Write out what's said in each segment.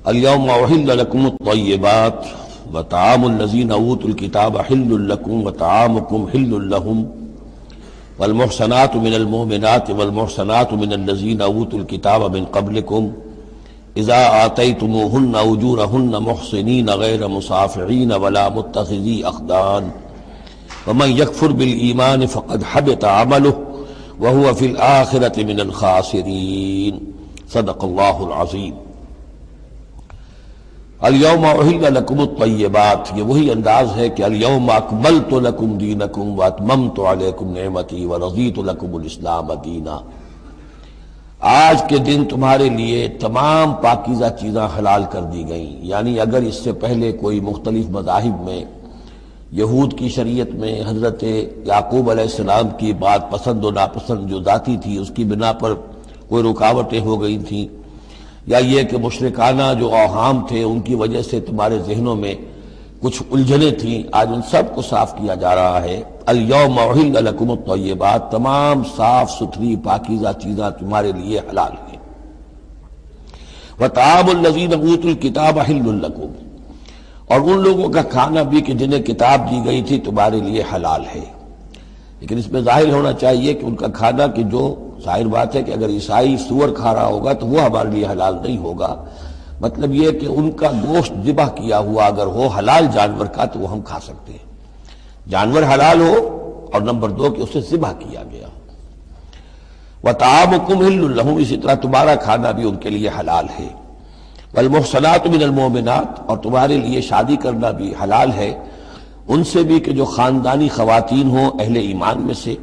اليوم أحل لكم الطيبات وطعام الذين أوتوا الكتاب حل لكم وطعامكم حل لهم والمحصنات من المؤمنات والمحصنات من الذين أوتوا الكتاب من قبلكم إذا آتيتموهن أجورهن محصنين غير مسافحين ولا متخذي أخدان ومن يكفر بالإيمان فقد حبط عمله وهو في الآخرة من الخاسرين صدق الله العظيم۔ الیوم احل لکم الطیبات، یہ وہی انداز ہے کہ الیوم اکملت لکم دینکم واتممت علیکم نعمتی ورضیت لکم الاسلام دینا۔ آج کے دن تمہارے لیے تمام پاکیزہ چیزاں حلال کر دی گئیں، یعنی اگر اس سے پہلے کوئی مختلف مذاہب میں، یہود کی شریعت میں حضرت یعقوب علیہ السلام کی بات پسند و ناپسند جو ذاتی تھی اس کی بنا پر کوئی رکاوٹیں ہو گئی تھیں، یا یہ کہ مشرکانہ جو اوہام تھے ان کی وجہ سے تمہارے ذہنوں میں کچھ الجھنیں تھیں، آج ان سب کو صاف کیا جا رہا ہے۔ الیوم احل لکم الطیبات، تمام صاف ستھری پاکیزہ چیزاں تمہارے لیے حلال ہیں۔ وطعام الذین اوتوا الکتاب حل لکم، اور ان لوگوں کا کھانا بھی کہ جنہیں کتاب دی گئی تھی تمہارے لیے حلال ہے۔ لیکن اس میں ظاہر ہونا چاہیے کہ ان کا کھانا کہ جو ظاہر بات ہے کہ اگر عیسائی سور کھا رہا ہوگا تو وہ ہمارے لیے حلال نہیں ہوگا، مطلب یہ کہ ان کا گوشت ذبح کیا ہوا اگر ہو حلال جانور کا تو وہ ہم کھا سکتے ہیں، جانور حلال ہو، اور نمبر دو کہ اسے ذبح کیا گیا ہو۔ وطعامکم حل لہم، اسی طرح تمہارا کھانا بھی ان کے لیے حلال ہے۔ والمحصنات من المؤمنات، اور تمہارے لیے شادی کرنا بھی حلال ہے ان سے بھی کہ جو خاندانی خواتین ہوں اہل ایمان میں سے،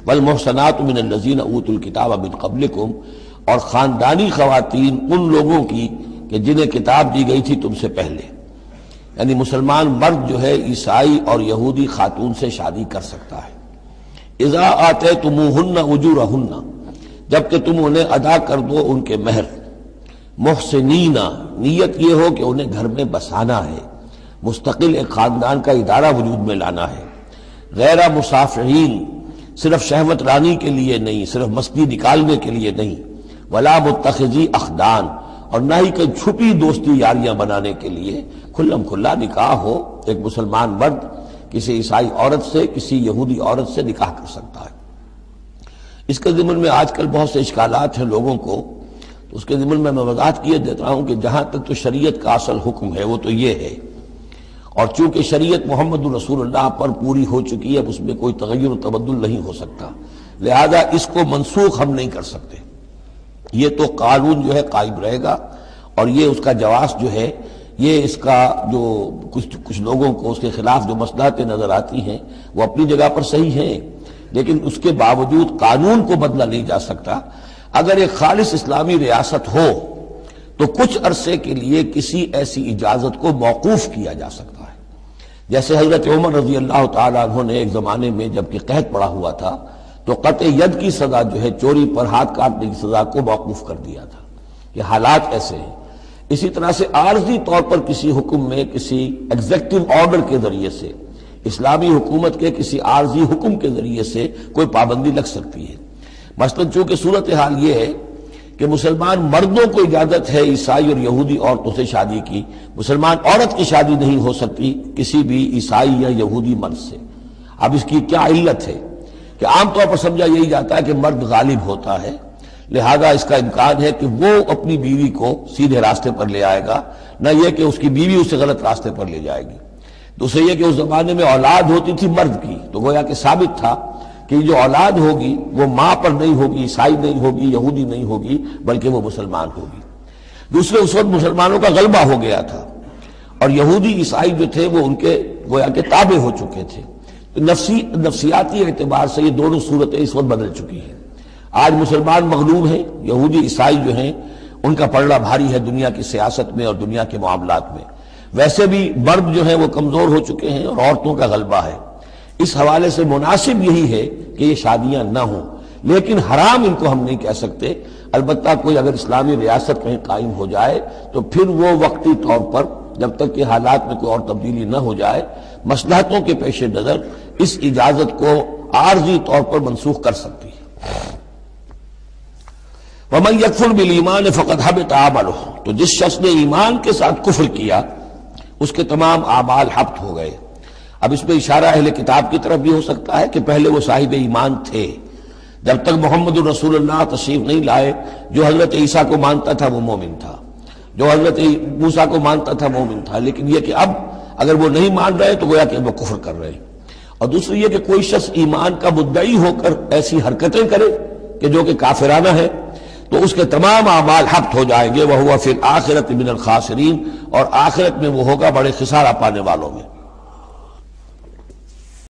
والمحصنات من الذین اوتوا الکتاب من قبلکم، اور خاندانی خواتین ان لوگوں کی کہ جنہیں کتاب دی گئی تھی تم سے پہلے، یعنی مسلمان مرد جو ہے عیسائی اور یہودی خاتون سے شادی کر سکتا ہے۔ اذا آتیتموہن اجورہن، جبکہ تم انہیں ادا کر دو ان کے مہر۔ محسنین، نیت یہ ہو کہ انہیں گھر میں بسانا ہے، مستقل ایک خاندان کا ادارہ وجود میں لانا ہے۔ غیر مسافحین، صرف شہوت رانی کے لیے نہیں، صرف مستی نکالنے کے لیے نہیں۔ ولا متخذی اخدان، اور نہ ہی کہ چھپی دوستی یاریاں بنانے کے لیے، کھلم کھلا نکاح ہو، ایک مسلمان مرد کسی عیسائی عورت سے، کسی یہودی عورت سے نکاح کر سکتا ہے۔ اس کے ضمن میں آج کل بہت سے اشکالات ہیں لوگوں کو، تو اس کے ضمن میں وضاحت کیے دیتا ہوں کہ جہاں تک تو شریعت کا اصل حکم ہے وہ تو یہ ہے، اور چونکہ شریعت محمد رسول اللہ پر پوری ہو چکی ہے، اس میں کوئی تغیر و تبدل نہیں ہو سکتا، لہذا اس کو منسوخ ہم نہیں کر سکتے۔ یہ تو قانون جو ہے قائم رہے گا، اور یہ اس کا جواز جو ہے، یہ اس کا جو کچھ لوگوں کو اس کے خلاف جو مصلحتیں نظر آتی ہیں وہ اپنی جگہ پر صحیح ہیں، لیکن اس کے باوجود قانون کو بدلا نہیں جا سکتا۔ اگر ایک خالص اسلامی ریاست ہو تو کچھ عرصے کے لیے کسی ایسی اجازت کو موقوف کیا جا سکتا ہے، جیسے حضرت عمر رضی اللہ تعالیٰ عنہ نے ایک زمانے میں جب کہ قحط پڑا ہوا تھا تو قطع ید کی سزا جو ہے، چوری پر ہاتھ کاٹنے کی سزا کو موقوف کر دیا تھا۔ یہ حالات ایسے ہیں۔ اسی طرح سے عارضی طور پر کسی حکم میں، کسی ایگزیکٹو آرڈر کے ذریعے سے، اسلامی حکومت کے کسی عارضی حکم کے ذریعے سے کوئی پابندی لگ سکتی ہے۔ مثلا چونکہ صورتحال یہ ہے کہ مسلمان مردوں کو اجازت ہے عیسائی اور یہودی عورتوں سے شادی کی، مسلمان عورت کی شادی نہیں ہو سکتی کسی بھی عیسائی یا یہودی مرد سے۔ اب اس کی کیا علت ہے کہ عام طور پر سمجھا یہی جاتا ہے کہ مرد غالب ہوتا ہے، لہذا اس کا امکان ہے کہ وہ اپنی بیوی کو سیدھے راستے پر لے آئے گا، نہ یہ کہ اس کی بیوی اسے غلط راستے پر لے جائے گی۔ دوسرے یہ کہ اس زمانے میں اولاد ہوتی تھی مرد کی، تو گویا کہ ثابت تھا کہ جو اولاد ہوگی وہ ماں پر نہیں ہوگی، عیسائی نہیں ہوگی، یہودی نہیں ہوگی، بلکہ وہ مسلمان ہوگی۔ دوسرے اس وقت مسلمانوں کا غلبہ ہو گیا تھا، اور یہودی عیسائی جو تھے وہ ان کے گویا کہ تابع ہو چکے تھے۔ نفسیاتی اعتبار سے یہ دونوں صورتیں اس وقت بدل چکی ہیں۔ آج مسلمان مغلوب ہیں، یہودی عیسائی جو ہیں ان کا پلڑا بھاری ہے دنیا کی سیاست میں اور دنیا کے معاملات میں۔ ویسے بھی مرد جو ہیں وہ کمزور ہو چکے ہیں اور عورتوں کا غلبہ ہے۔ اس حوالے سے مناسب یہی ہے کہ یہ شادیاں نہ ہوں، لیکن حرام ان کو ہم نہیں کہہ سکتے۔ البتہ کوئی اگر اسلامی ریاست کہیں قائم ہو جائے تو پھر وہ وقتی طور پر، جب تک کہ حالات میں کوئی اور تبدیلی نہ ہو جائے، مصلحتوں کے پیش نظر اس اجازت کو عارضی طور پر منسوخ کر سکتی ہے۔ وَمَن يَكْفُرْ بِالْإِيمَانِ فَقَدْ حَبِطَ عَمَلُهُ، تو تو جس شخص نے ایمان کے ساتھ کفر کیا اس کے تمام اعمال حبط ہو گئے۔ اب اس میں اشارہ اہل کتاب کی طرف بھی ہو سکتا ہے کہ پہلے وہ صاحب ایمان تھے، جب تک محمد الرسول اللہ تشریف نہیں لائے جو حضرت عیسیٰ کو مانتا تھا وہ مومن تھا، جو حضرت موسیٰ کو مانتا تھا مومن تھا، لیکن یہ کہ اب اگر وہ نہیں مان رہے تو گویا کہ وہ کفر کر رہے ہیں۔ اور دوسری یہ کہ کوئی شخص ایمان کا مدعی ہو کر ایسی حرکتیں کرے کہ جو کہ کافرانہ ہے تو اس کے تمام اعمال حبط ہو جائیں گے، وَهُوَ فِي الْآخِرَةِ مِنَ الْخَاسِرِينَ، اور آخرت میں وہ ہوگا بڑے خسارہ پانے والوں میں۔